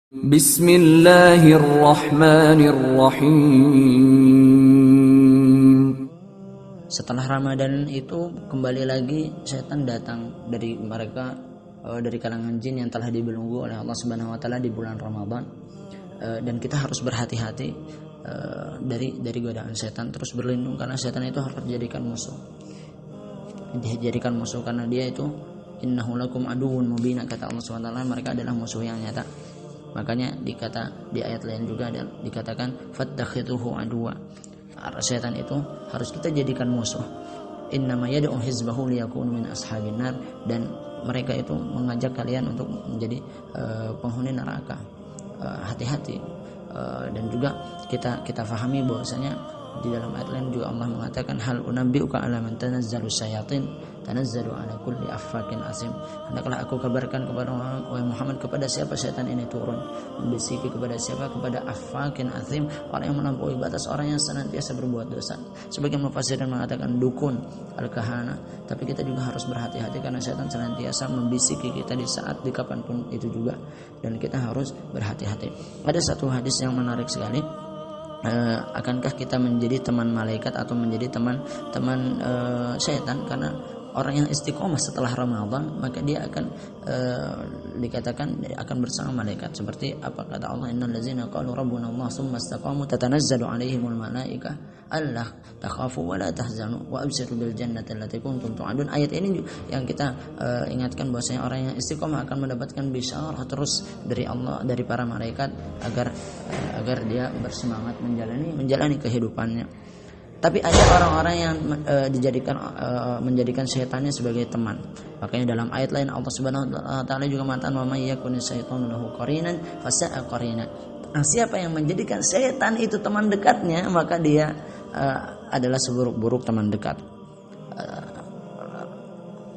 Bismillahirrahmanirrahim. Setelah Ramadan itu kembali lagi setan datang dari mereka, dari kalangan jin yang telah dibelenggu oleh Allah Subhanahu wa taala di bulan Ramadan. Dan kita harus berhati-hati dari godaan setan, terus berlindung karena setan itu harus dijadikan musuh karena dia itu innahu lakum aduwwun mubin, kata Allah Subhanahu wa taala, mereka adalah musuh yang nyata. Makanya di ayat lain juga dikatakan fattakhidhuhu aduwa. Setan itu harus kita jadikan musuh. Innama yad'u hizbahu liyakunu min ashabin nar, dan mereka itu mengajak kalian untuk menjadi penghuni neraka. Hati-hati. Dan juga kita fahami bahwasanya di dalam ayat lain juga Allah mengatakan hal unabbiuka ala man tanazzalu syayatin tanazzalu ala kulli affakin asim. Hendaklah aku kabarkan kepada Muhammad, kepada siapa setan ini turun membisiki, kepada siapa? Kepada affakin asim, orang yang melampaui batas, orang yang senantiasa berbuat dosa. Sebagian mufassirin mengatakan dukun, al-kahana. Tapi kita juga harus berhati-hati karena setan senantiasa membisiki kita di kapanpun itu juga, dan kita harus berhati-hati. Ada satu hadis yang menarik sekali. Akankah kita menjadi teman malaikat atau menjadi teman setan? Karena orang yang istiqomah setelah Ramadan, maka dia akan dikatakan akan bersama malaikat. Seperti apa kata Allah, innal ladzina qalu rabbuna Allah tsumma istaqamu tatanazzalu alaihimul malaikah alla takhafu wa la tahzanu wa abshiru bil jannati allati kuntum tu'adun. Ayat ini yang kita ingatkan bahwasanya orang yang istiqomah akan mendapatkan bisyarah terus dari Allah, dari para malaikat, agar dia bersemangat menjalani kehidupannya. Tapi ada orang-orang yang menjadikan syaitannya sebagai teman. Makanya dalam ayat lain Allah Subhanahu wa taala juga mengatakan wa may yakuni syaitanu lahu qarinan fasa'a qarina. Siapa yang menjadikan setan itu teman dekatnya, maka dia adalah seburuk-buruk teman dekat.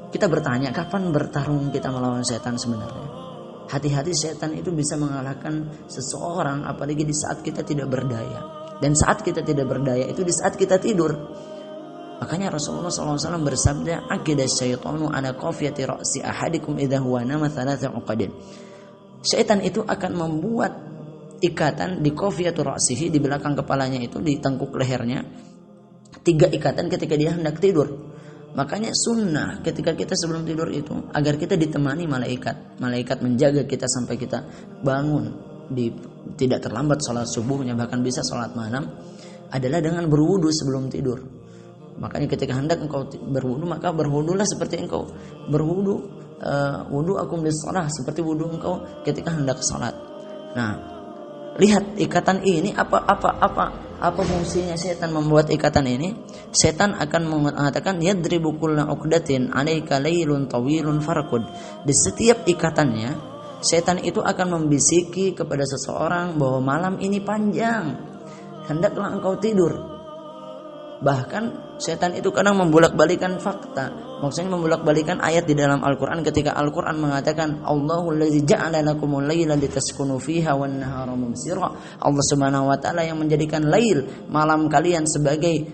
Kita bertanya, kapan bertarung kita melawan setan sebenarnya? Hati-hati, setan itu bisa mengalahkan seseorang apalagi di saat kita tidak berdaya. Dan saat kita tidak berdaya itu di saat kita tidur. Makanya Rasulullah SAW bersabda, "Aqida syaitanu ala qafiyati ra'si ahadikum idza huwa nama thalatha uqadin." Syaitan itu akan membuat ikatan di qafiyatu ra'sihi, di belakang kepalanya itu, di tengkuk lehernya, 3 ikatan ketika dia hendak tidur. Makanya sunnah ketika kita sebelum tidur itu agar kita ditemani malaikat menjaga kita sampai kita bangun, tidak terlambat sholat subuhnya, bahkan bisa sholat malam, adalah dengan berwudu sebelum tidur. Makanya ketika hendak engkau berwudu, maka berwudulah seperti engkau berwudu, wudu akum lis-shalah, seperti wudu engkau ketika hendak sholat. Nah, lihat ikatan ini apa fungsinya setan membuat ikatan ini? Setan akan mengatakan yadribu kulla uqdatin 'alaika lailun tawilun farqud. Di setiap ikatannya, setan itu akan membisiki kepada seseorang bahwa malam ini panjang, hendaklah engkau tidur. Bahkan setan itu kadang membolak-balikan fakta, maksudnya membolak-balikan ayat di dalam Al-Quran. Ketika Al-Quran mengatakan Allahul ladzi ja'ala lakumul laila litaskunu fiha wan nahara mubsira, Allah Subhanahu wa taala yang menjadikan lail, malam kalian, sebagai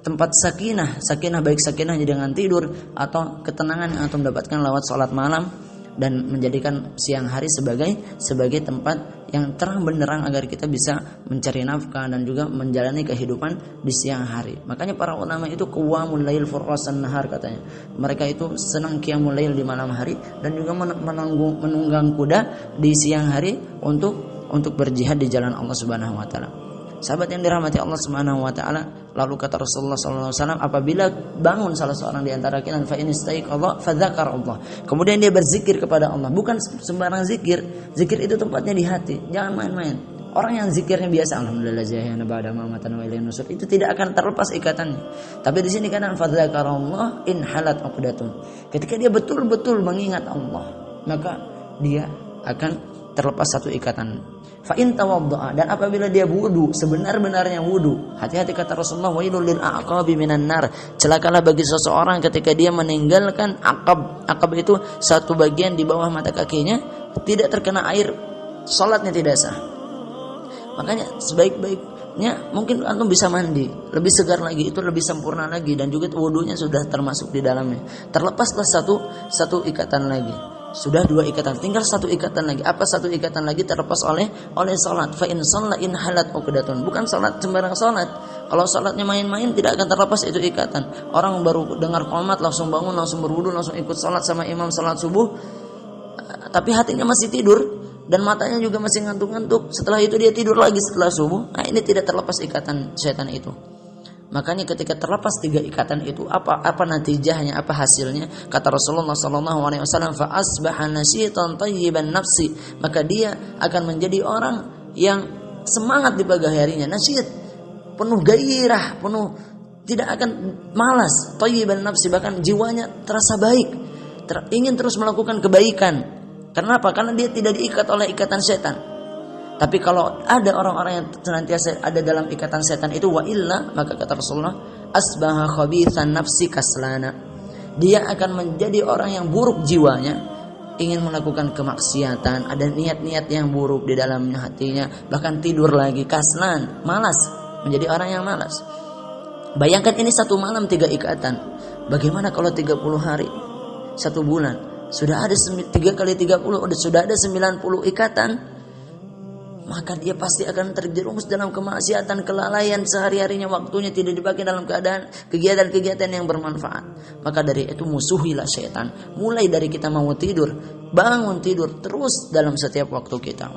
tempat sakinah baik sakinahnya dengan tidur atau ketenangan yang antum dapatkan lewat salat malam, dan menjadikan siang hari sebagai tempat yang terang benderang agar kita bisa mencari nafkah dan juga menjalani kehidupan di siang hari. Makanya para ulama itu qawamul lail furqasan nahar, katanya. Mereka itu senang qiyamul lail di malam hari dan juga menunggang kuda di siang hari untuk berjihad di jalan Allah Subhanahu wa taala. Sahabat yang dirahmati Allah Subhanahu wa taala, lalu kata Rasulullah sallallahu alaihi wasallam, apabila bangun salah seorang di antara kalian fa in istaiqadha fa dzakar Allah, kemudian dia berzikir kepada Allah, bukan sembarang zikir. Zikir itu tempatnya di hati, jangan main-main. Orang yang zikirnya biasa, alhamdulillah zayyana ba'da mamatan wa ilaihin nusur, itu tidak akan terlepas ikatannya. Tapi di sini kan fa dzakar Allah in halat uqdatun. Ketika dia betul-betul mengingat Allah, maka dia akan terlepas satu ikatan. Fa in tawaddaa, dan apabila dia wudu sebenar-benarnya wudu, hati-hati kata Rasulullah, wailul lil aqabi minan nar, celakalah bagi seseorang ketika dia meninggalkan aqab itu satu bagian di bawah mata kakinya tidak terkena air, salatnya tidak sah. Makanya sebaik-baiknya mungkin antum bisa mandi, lebih segar lagi, itu lebih sempurna lagi, dan juga wudunya sudah termasuk di dalamnya. Terlepaslah satu ikatan lagi. Sudah 2 ikatan, tinggal 1 ikatan lagi. Apa 1 ikatan lagi? Terlepas oleh salat. Fa in shalla in halat uqdatun. Bukan salat sembarang salat. Kalau salatnya main-main tidak akan terlepas itu ikatan. Orang baru dengar qomat langsung bangun, langsung berwudu, langsung ikut salat sama imam salat subuh, tapi hatinya masih tidur dan matanya juga masih ngantuk-ngantuk. Setelah itu dia tidur lagi setelah subuh. Nah, ini tidak terlepas ikatan setan itu. Makanya ketika terlepas 3 ikatan itu, apa natijahnya, apa hasilnya? Kata Rasulullah SAW, fa asbaha nasyitan thayyiban nafsi, maka dia akan menjadi orang yang semangat di pagi harinya, nasyid, penuh gairah, penuh, tidak akan malas, thayyiban nafsi, bahkan jiwanya terasa baik, ingin terus melakukan kebaikan. Kenapa? Karena dia tidak diikat oleh ikatan setan. Tapi kalau ada orang-orang yang senantiasa ada dalam ikatan setan itu, wa illa, maka kata Rasulullah, asbaha khabithan nafsi kaslana. Dia akan menjadi orang yang buruk jiwanya, ingin melakukan kemaksiatan, ada niat-niat yang buruk di dalamnya hatinya, bahkan tidur lagi, kaslan, malas, menjadi orang yang malas. Bayangkan ini 1 malam 3 ikatan. Bagaimana kalau 30 hari, 1 bulan, sudah ada 3 kali 30, sudah ada 90 ikatan. Maka dia pasti akan terjerumus dalam kemaksiatan, kelalaian, sehari-harinya waktunya tidak dipakai dalam keadaan kegiatan-kegiatan yang bermanfaat. Maka dari itu musuhilah setan. Mulai dari kita mau tidur, bangun tidur terus dalam setiap waktu kita.